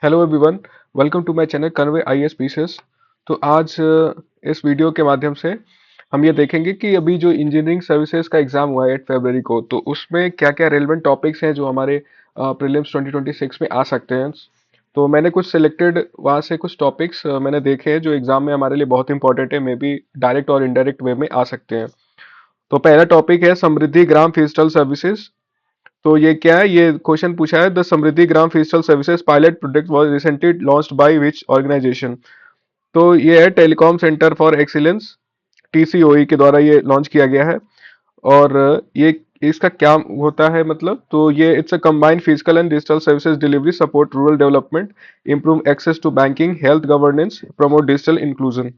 Hello everyone, welcome to my channel convey IAS PCS. तो आज इस वीडियो के माध्यम से हम ये देखेंगे कि अभी जो इंजीनियरिंग सर्विसेज का एग्जाम हुआ है 8 फरवरी को, तो उसमें क्या क्या रेलेवेंट टॉपिक्स हैं जो हमारे प्रीलिम्स 2026 में आ सकते हैं। तो मैंने कुछ सिलेक्टेड वहाँ से कुछ टॉपिक्स मैंने देखे हैं जो एग्जाम में हमारे लिए बहुत इंपॉर्टेंट है, मे बी डायरेक्ट और इनडायरेक्ट वे में आ सकते हैं। तो पहला टॉपिक है समृद्धि ग्राम फिजिकल सर्विसेज। तो ये क्या है, ये क्वेश्चन पूछा है, the Samriddhi Gram physical services pilot project was recently launched by which organisation. तो ये है telecom centre for excellence, TCOE के द्वारा ये लॉन्च किया गया है। और ये इसका क्या होता है मतलब, तो ये it's a combined physical and digital services delivery, support rural development, improve access to banking, health governance, promote digital inclusion.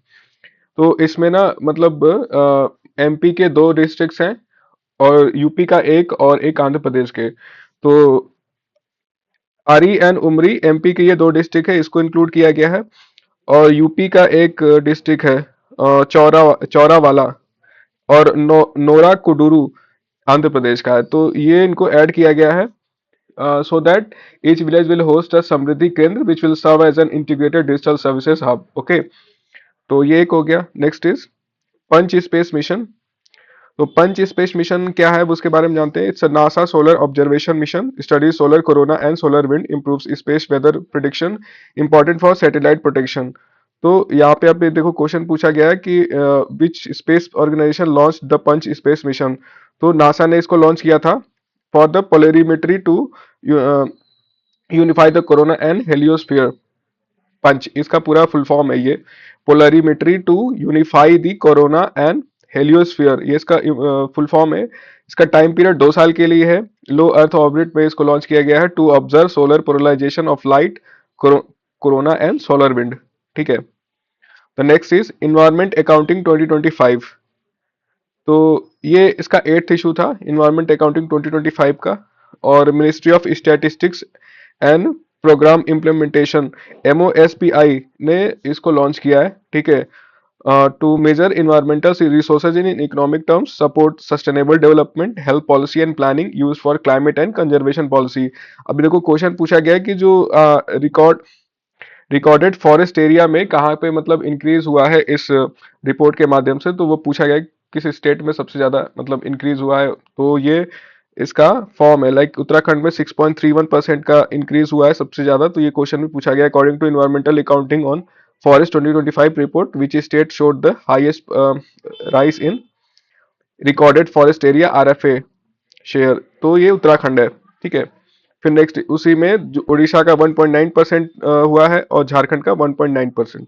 तो इसमें ना मतलब एमपी के दो डिस्ट्रिक्ट्स हैं और यूपी का एक और एक आंध्र प्रदेश के। तो आरी एंड उमरी एमपी के ये दो डिस्ट्रिक्ट है, इसको इंक्लूड किया गया है। और यूपी का एक डिस्ट्रिक्ट है चौरा वाला, और नोरा कुडुरु आंध्र प्रदेश का है। तो ये इनको ऐड किया गया है so that each village will host a समृद्धि केंद्र which will serve as an integrated digital services hub. Okay, तो ये एक हो गया। Next is PUNCH space mission. तो पंच स्पेस मिशन क्या है, उसके बारे में जानते हैं। It's NASA solar observation mission, study solar corona and solar wind, improves space weather prediction, important for satellite protection. तो यहाँ पे आप ये देखो, क्वेश्चन पूछा गया है कि which space organization launch the PUNCH space mission. तो नासा ने इसको लॉन्च किया था for the polarimetry to unify the corona and heliosphere. PUNCH इसका पूरा फुल फॉर्म है ये, polarimetry to unify the corona and heliosphere, ये इसका फुल फॉर्म है। इसका टाइम पीरियड 2 साल के लिए है। लो अर्थ ऑर्बिट में इसको लॉन्च किया गया है to observe solar polarisation of light, corona and solar wind. ठीक है। The next is environment accounting 2025। तो ये इसका 8th इशू था, इन्वायरमेंट अकाउंटिंग 2025 का। और ministry of statistics and programme implementation, MOSPI ने इसको लॉन्च किया है। ठीक है। To measure environmental resources in economic terms, support sustainable development, health policy and planning, use for climate and conservation policy. अभी देखो क्वेश्चन पूछा गया है कि जो रिकॉर्डेड फॉरेस्ट एरिया में कहाँ पे मतलब इंक्रीज हुआ है इस रिपोर्ट के माध्यम से। तो वो पूछा गया है किस स्टेट में सबसे ज्यादा मतलब इंक्रीज हुआ है। तो ये इसका फॉर्म है, लाइक उत्तराखंड में 6.31% का इंक्रीज हुआ है सबसे ज्यादा। तो ये क्वेश्चन में पूछा गया, according to environmental accounting on forest 2025 report, which state showed the highest rise in recorded forest area RFA share. तो ये उत्तराखंड है। ठीक है। फिर नेक्स्ट उसी में उड़ीसा का 1.9% हुआ है और झारखंड का 1.9%।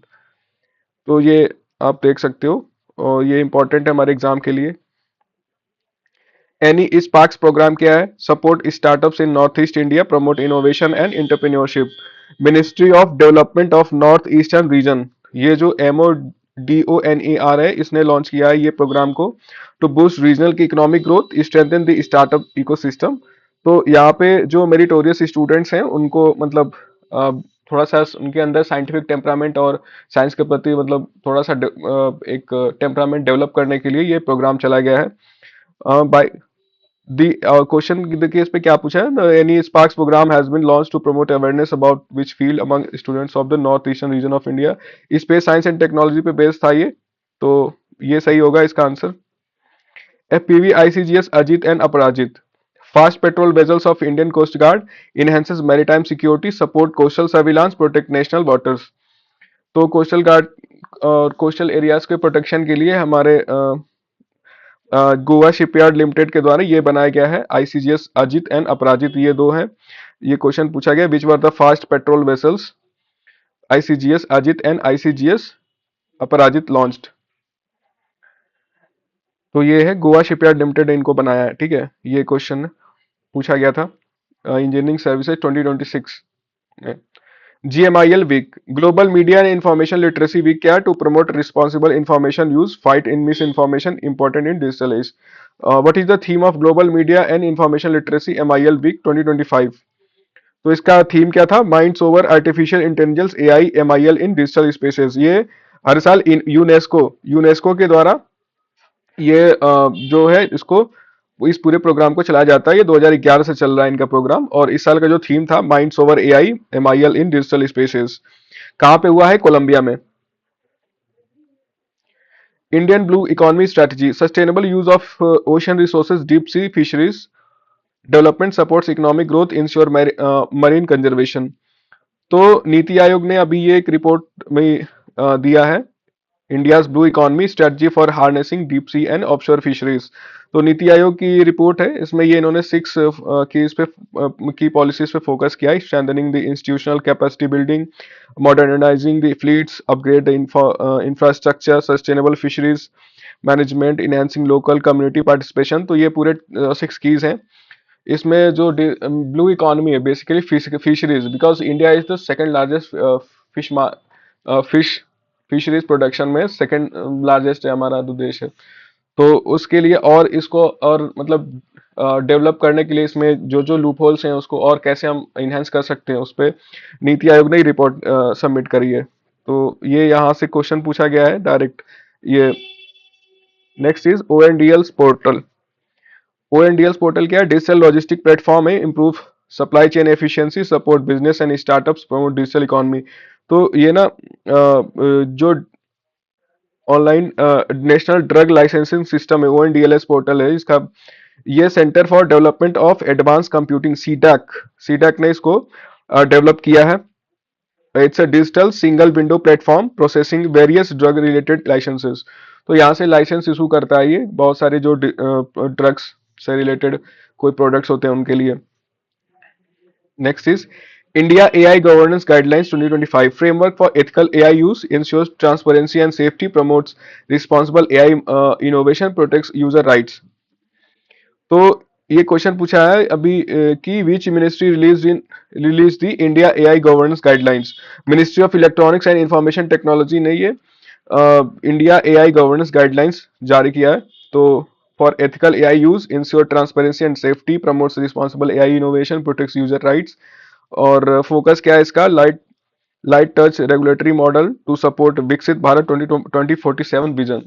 तो ये आप देख सकते हो और ये इंपॉर्टेंट है हमारे एग्जाम के लिए। एनी स्पार्क्स प्रोग्राम क्या है, support startups in north east India, promote innovation and entrepreneurship, ministry of development of north eastern reason. ये जो MODONER है, इसने लॉन्च किया है ये प्रोग्राम को टू बूस्ट रीजनल की economic growth, strengthen the startup ecosystem. तो यहाँ पे जो मेरिटोरियस स्टूडेंट्स हैं उनको मतलब थोड़ा सा उनके अंदर साइंटिफिक टेम्परामेंट और साइंस के प्रति मतलब थोड़ा सा एक टेम्परामेंट डेवलप करने के लिए ये प्रोग्राम चला गया है। बाय दी क्वेश्चन देखिए इस पे क्या पूछा है, any sparks programme has been launch to promote awareness about which field among students of the north eastern region of India. Space science and technology पे बेस्ड था ये। तो ये सही होगा इसका answer. FPV ICGS Ajit and Aparajit, fast patrol vessels of Indian coast guard, enhances maritime security, support coastal surveillance, protect national waters. तो coastal guard और कोस्टल एरियाज के प्रोटेक्शन के लिए हमारे गोवा शिपयार्ड लिमिटेड के द्वारा ये बनाया गया है। ICGS अजित एंड अपराजित ये दो हैं। ये क्वेश्चन पूछा गया, which were the fast patrol vessels ICGS Ajit and ICGS Aparajit launched. तो ये है गोवा शिपयार्ड लिमिटेड ने इनको बनाया है। ठीक है। ये क्वेश्चन पूछा गया था इंजीनियरिंग सर्विसेज 2026 में। GMIL week, global media and information literacy week क्या है, to promote responsible information use, fight in misinformation, important in digital age. What is the theme of global media and information literacy MIL week 2025। तो इसका theme क्या था, minds over artificial intelligence AI MIL in digital spaces. ये हर साल UNESCO UNESCO के द्वारा ये जो है इसको इस पूरे प्रोग्राम को चलाया जाता है। ये 2011 से चल रहा है इनका प्रोग्राम, और इस साल का जो थीम था minds over AI MIL in digital spaces, कहाँ पे हुआ है? कोलंबिया में। Indian blue economy strategy, sustainable use of ocean resources, deep sea fisheries development supports economic growth, ensure marine conservation. तो नीति आयोग ने अभी ये एक रिपोर्ट में दिया है, India's blue economy strategy for harnessing deep sea and offshore fisheries. तो नीति आयोग की रिपोर्ट है, इसमें ये इन्होंने 6 कीज पे की पॉलिसीज पे फोकस किया है। Strengthening the institutional capacity building, modernising the fleets, upgrade the infrastructure, sustainable fisheries management, enhancing local community participation. तो ये पूरे 6 कीज हैं। इसमें जो ब्लू इकोनॉमी है basically fisheries, because India is the second largest fish fish fisheries production में second largest है हमारा जो देश है। तो उसके लिए और इसको और मतलब डेवलप करने के लिए इसमें जो जो लूप होल्स हैं उसको और कैसे हम इनहेंस कर सकते हैं, उस पर नीति आयोग ने रिपोर्ट सबमिट करी है। तो ये यहाँ से क्वेश्चन पूछा गया है डायरेक्ट। ये next is ONDL's portal. ONDL's portal क्या है? डिजिटल लॉजिस्टिक प्लेटफॉर्म है, improve supply chain efficiency, support business and startups, promote digital economy. तो ये ना जो online national drug licensing system है, ONDLS पोर्टल है इसका, ये centre for development of advance computing, CDAC ने इसको डेवलप किया है। It's a digital single window platform processing various drug related licences. तो यहाँ से लाइसेंस इशू करता है ये बहुत सारे जो ड्रग्स से रिलेटेड कोई प्रोडक्ट्स होते हैं उनके लिए। Next is India AI governance guidelines 2025, framework for ethical AI use, ensures transparency and safety, promotes responsible AI innovation, protects user rights. तो ये क्वेश्चन पूछा है अभी कि which ministry release the India AI governance guidelines. Ministry of electronics and information technology ने ये India AI governance guidelines जारी किया है। तो for ethical AI use, ensure transparency and safety, promotes responsible AI innovation, protects user rights. और focus क्या है इसका? Light light touch regulatory model to support Viksit Bharat 2047 vision.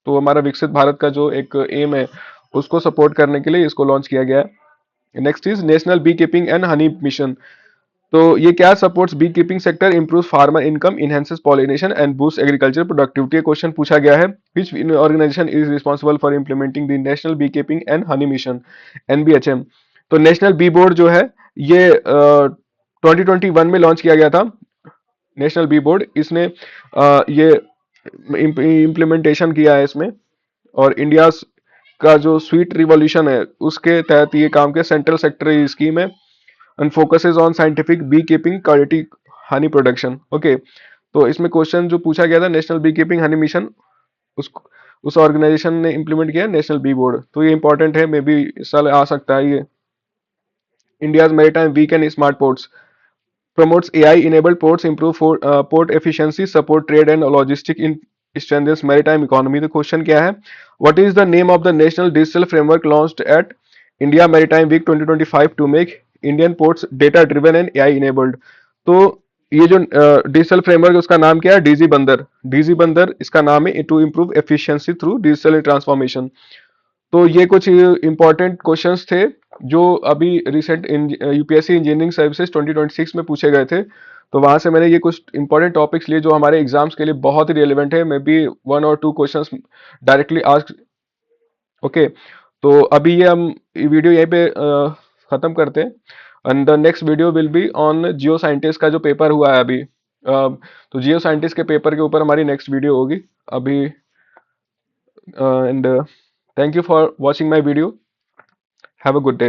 तो हमारा विकसित भारत का जो एक एम है उसको सपोर्ट करने के लिए इसको लॉन्च किया गया है। Next is national B keeping and honey mission. तो ये क्या supports bee keeping sector, improve farmer income, enhances pollination and boost agriculture productivity. Question पूछा गया है which organization is responsible for implementing the national B keeping and honey mission, NBHM। तो national bee board जो है ये 2021 में launch किया गया था। नेशनल बी बोर्ड, इसने ये इम्प्लीमेंटेशन किया है इसमें, और इंडिया का जो स्वीट रिवॉल्यूशन है उसके तहत ये काम के सेंट्रल सेक्टर स्कीम है, and focuses on scientific beekeeping quality honey production. Okay, तो इसमें क्वेश्चन जो पूछा गया था national B keeping honey mission, उस ऑर्गेनाइजेशन ने इंप्लीमेंट किया नेशनल बी बोर्ड। तो ये इंपॉर्टेंट है, मे बी इस साल आ सकता है ये। India's maritime week and smart ports, promotes AI-enabled ports, improve port efficiency, support trade and logistic in strengthens maritime economy। तो क्वेश्चन क्या है? What is the name of the national digital framework launched at India Maritime Week 2025 to make Indian ports data driven and AI enabled? तो ये जो digital framework उसका नाम क्या है? डीजी बंदर इसका नाम है, to improve efficiency through digital transformation. तो ये कुछ इंपॉर्टेंट क्वेश्चंस थे जो अभी रिसेंट यूपीएससी इंजीनियरिंग सर्विसेज 2026 में पूछे गए थे। तो वहां से मैंने ये कुछ इंपॉर्टेंट टॉपिक्स लिए जो हमारे एग्जाम्स के लिए बहुत ही रिलेवेंट है, मे बी 1 और 2 क्वेश्चंस डायरेक्टली आस्क्ड। ओके, तो अभी ये हम वीडियो यहीं पे खत्म करते हैं, and the next video will be on Jio scientist का जो पेपर हुआ है अभी। तो जियो साइंटिस्ट के पेपर के ऊपर हमारी नेक्स्ट वीडियो होगी अभी। And thank you for watching my video. Have a good day.